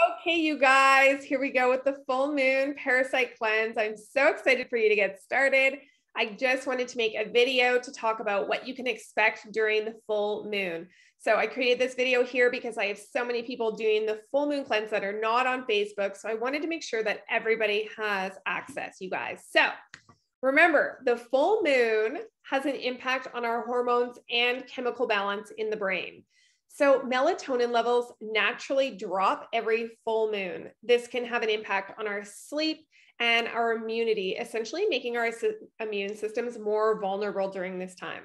Okay, you guys, here we go with the full moon parasite cleanse. I'm so excited for you to get started. I just wanted to make a video to talk about what you can expect during the full moon. So I created this video here because I have so many people doing the full moon cleanse that are not on Facebook. So I wanted to make sure that everybody has access, you guys. So remember, the full moon has an impact on our hormones and chemical balance in the brain. So melatonin levels naturally drop every full moon. This can have an impact on our sleep and our immunity, essentially making our immune systems more vulnerable during this time.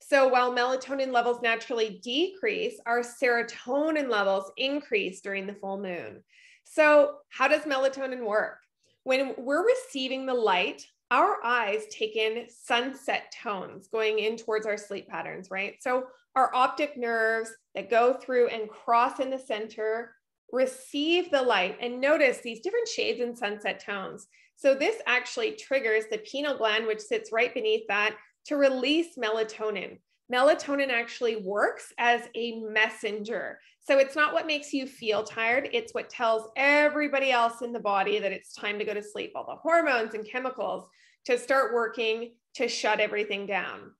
So while melatonin levels naturally decrease, our serotonin levels increase during the full moon. So how does melatonin work? When we're receiving the light, our eyes take in sunset tones going in towards our sleep patterns, right? So our optic nerves that go through and cross in the center receive the light and notice these different shades and sunset tones. So this actually triggers the pineal gland, which sits right beneath that, to release melatonin. Melatonin actually works as a messenger. So it's not what makes you feel tired. It's what tells everybody else in the body that it's time to go to sleep. All the hormones and chemicals to start working to shut everything down.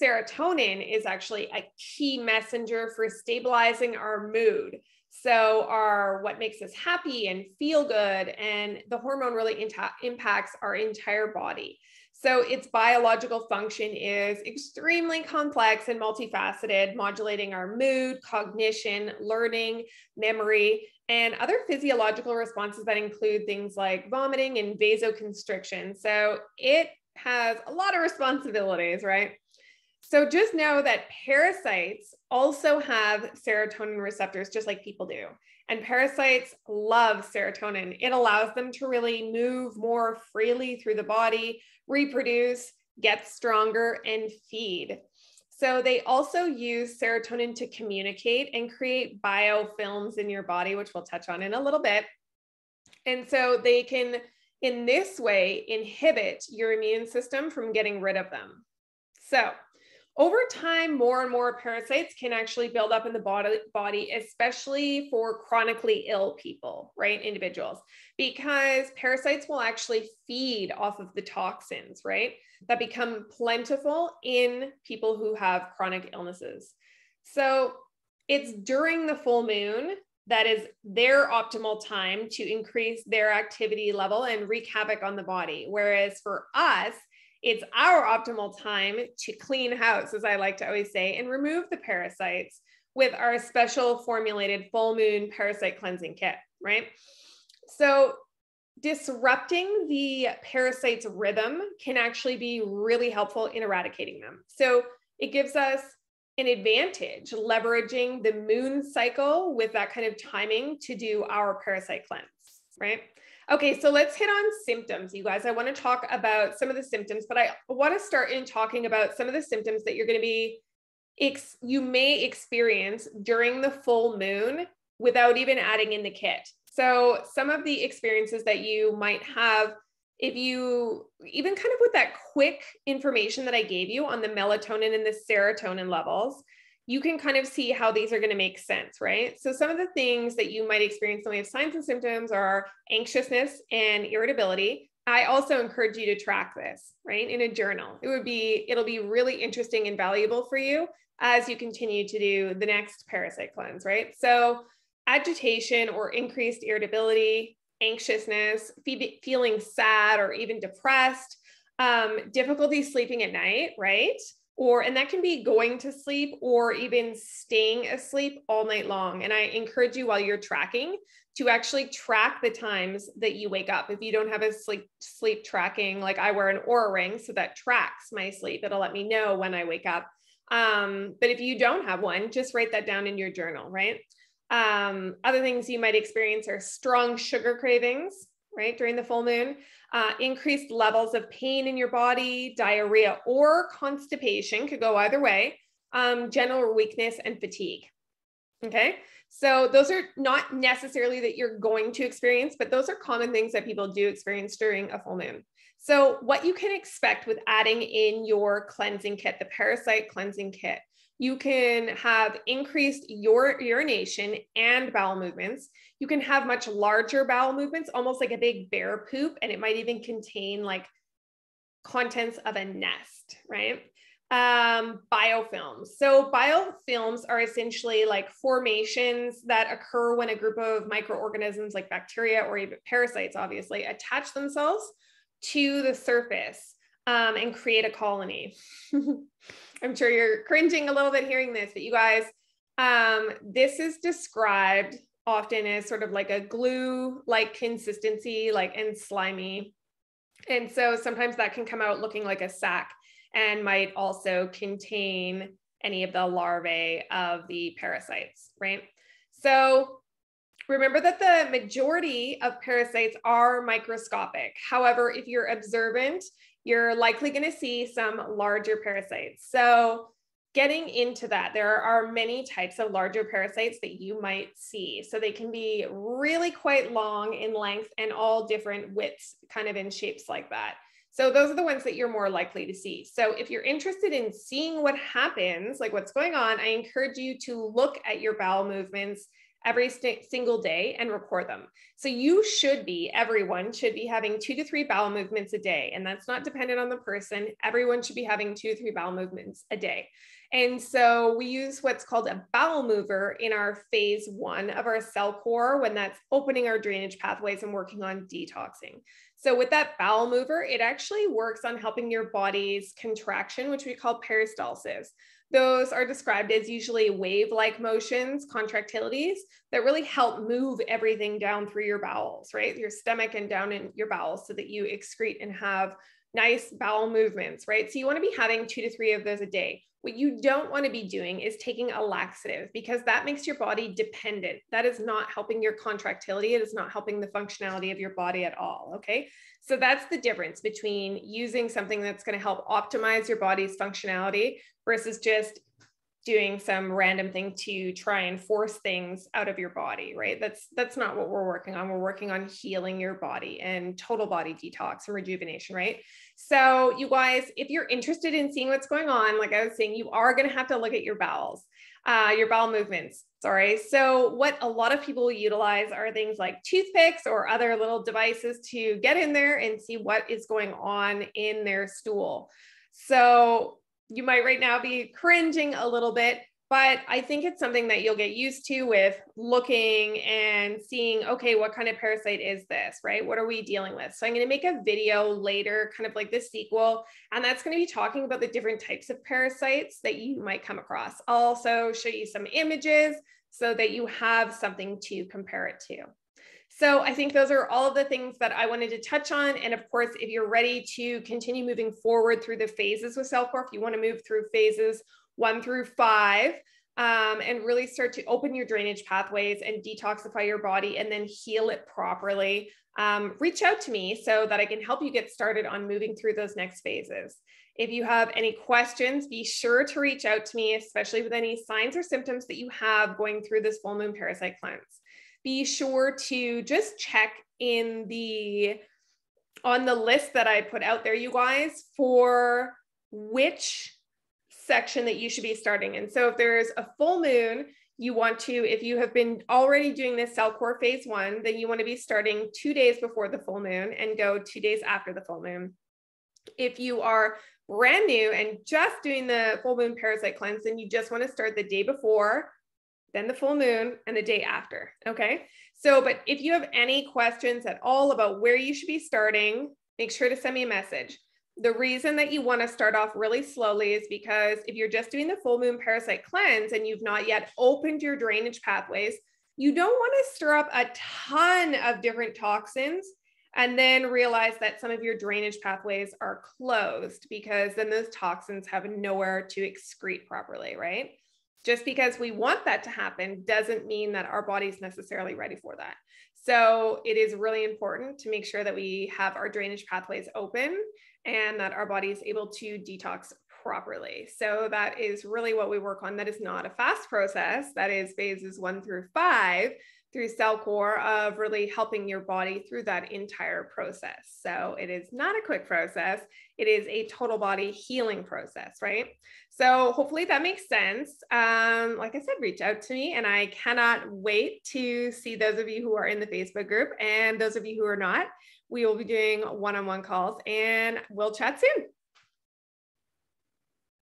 Serotonin is actually a key messenger for stabilizing our mood. So what makes us happy and feel good, and the hormone really impacts our entire body. So its biological function is extremely complex and multifaceted, modulating our mood, cognition, learning, memory, and other physiological responses that include things like vomiting and vasoconstriction. So it has a lot of responsibilities, right? So just know that parasites also have serotonin receptors, just like people do. And parasites love serotonin. It allows them to really move more freely through the body, reproduce, get stronger, and feed. So they also use serotonin to communicate and create biofilms in your body, which we'll touch on in a little bit. And so they can, in this way, inhibit your immune system from getting rid of them. So over time, more and more parasites can actually build up in the body, especially for chronically ill people, right? Individuals, because parasites will actually feed off of the toxins, right? That become plentiful in people who have chronic illnesses. So it's during the full moon that is their optimal time to increase their activity level and wreak havoc on the body. Whereas for us, it's our optimal time to clean house, as I like to always say, and remove the parasites with our special formulated full moon parasite cleansing kit, right? So disrupting the parasite's rhythm can actually be really helpful in eradicating them. So it gives us an advantage leveraging the moon cycle with that kind of timing to do our parasite cleanse, right? Okay, so let's hit on symptoms, you guys. I want to talk about some of the symptoms, but I want to start in talking about some of the symptoms that you're going to be, you may experience during the full moon without even adding in the kit. So some of the experiences that you might have, if you, even kind of with that quick information that I gave you on the melatonin and the serotonin levels, you can kind of see how these are going to make sense, right? So some of the things that you might experience when we have signs and symptoms are anxiousness and irritability. I also encourage you to track this, right? In a journal. It'll be really interesting and valuable for you as you continue to do the next parasite cleanse, right? So agitation or increased irritability, anxiousness, feeling sad or even depressed, difficulty sleeping at night, right? And that can be going to sleep or even staying asleep all night long. And I encourage you, while you're tracking, to actually track the times that you wake up. If you don't have a sleep tracking, like I wear an Oura ring, so that tracks my sleep. It'll let me know when I wake up. But if you don't have one, just write that down in your journal, right? Other things you might experience are strong sugar cravings, right? During the full moon, increased levels of pain in your body, diarrhea or constipation, could go either way, general weakness and fatigue. Okay. So those are not necessarily that you're going to experience, but those are common things that people do experience during a full moon. So what you can expect with adding in your cleansing kit, the parasite cleansing kit, You can have increased urination and bowel movements. You can have much larger bowel movements, almost like a big bear poop, and it might even contain like contents of a nest, right? Biofilms. So biofilms are essentially like formations that occur when a group of microorganisms like bacteria or even parasites, obviously, attach themselves to the surface and create a colony. I'm sure you're cringing a little bit hearing this, but you guys, this is described often as sort of like a glue-like consistency, like and slimy. And so sometimes that can come out looking like a sac and might also contain any of the larvae of the parasites, right? So remember that the majority of parasites are microscopic. However, if you're observant, you're likely going to see some larger parasites. So getting into that, there are many types of larger parasites that you might see. So they can be really quite long in length and all different widths, kind of in shapes like that. So those are the ones that you're more likely to see. So if you're interested in seeing what happens, like what's going on, I encourage you to look at your bowel movements every single day and record them. So you should be, everyone should be having 2 to 3 bowel movements a day. And that's not dependent on the person. Everyone should be having 2 to 3 bowel movements a day. And so we use what's called a bowel mover in our phase 1 of our cell core when that's opening our drainage pathways and working on detoxing. So with that bowel mover, it actually works on helping your body's contraction, which we call peristalsis. Those are described as usually wave-like motions, contractilities that really help move everything down through your bowels, right? Your stomach and down in your bowels so that you excrete and have nice bowel movements, right? So you want to be having 2 to 3 of those a day. What you don't want to be doing is taking a laxative because that makes your body dependent. That is not helping your contractility. It is not helping the functionality of your body at all, okay? So that's the difference between using something that's going to help optimize your body's functionality versus just doing some random thing to try and force things out of your body, right? That's not what we're working on. We're working on healing your body and total body detox and rejuvenation, right? So you guys, if you're interested in seeing what's going on, like I was saying, you are going to have to look at your bowels, your bowel movements. Sorry. So what a lot of people utilize are things like toothpicks or other little devices to get in there and see what is going on in their stool. So you might right now be cringing a little bit, but I think it's something that you'll get used to with looking and seeing, okay, what kind of parasite is this, right? What are we dealing with? So I'm going to make a video later, kind of like the sequel, and that's going to be talking about the different types of parasites that you might come across. I'll also show you some images so that you have something to compare it to. So I think those are all of the things that I wanted to touch on. And of course, if you're ready to continue moving forward through the phases with CellCore, if you want to move through phases 1 through 5 and really start to open your drainage pathways and detoxify your body and then heal it properly, reach out to me so that I can help you get started on moving through those next phases. If you have any questions, be sure to reach out to me, especially with any signs or symptoms that you have going through this full moon parasite cleanse. Be sure to just check on the list that I put out there, you guys, for which section that you should be starting in. So if there's a full moon, you want to, if you have been already doing this cell core phase 1, then you want to be starting 2 days before the full moon and go 2 days after the full moon. If you are brand new and just doing the full moon parasite cleanse, then you just want to start the day before, then the full moon, and the day after, okay? So, but if you have any questions at all about where you should be starting, make sure to send me a message. The reason that you want to start off really slowly is because if you're just doing the full moon parasite cleanse and you've not yet opened your drainage pathways, you don't want to stir up a ton of different toxins and then realize that some of your drainage pathways are closed because then those toxins have nowhere to excrete properly, right? Just because we want that to happen doesn't mean that our body's necessarily ready for that. So it is really important to make sure that we have our drainage pathways open and that our body is able to detox properly. So that is really what we work on. That is not a fast process. That is phases 1 through 5 through cell core of really helping your body through that entire process. So it is not a quick process. It is a total body healing process, right? So hopefully that makes sense. Like I said, reach out to me, and I cannot wait to see those of you who are in the Facebook group, and those of you who are not. We will be doing one-on-one calls, and we'll chat soon.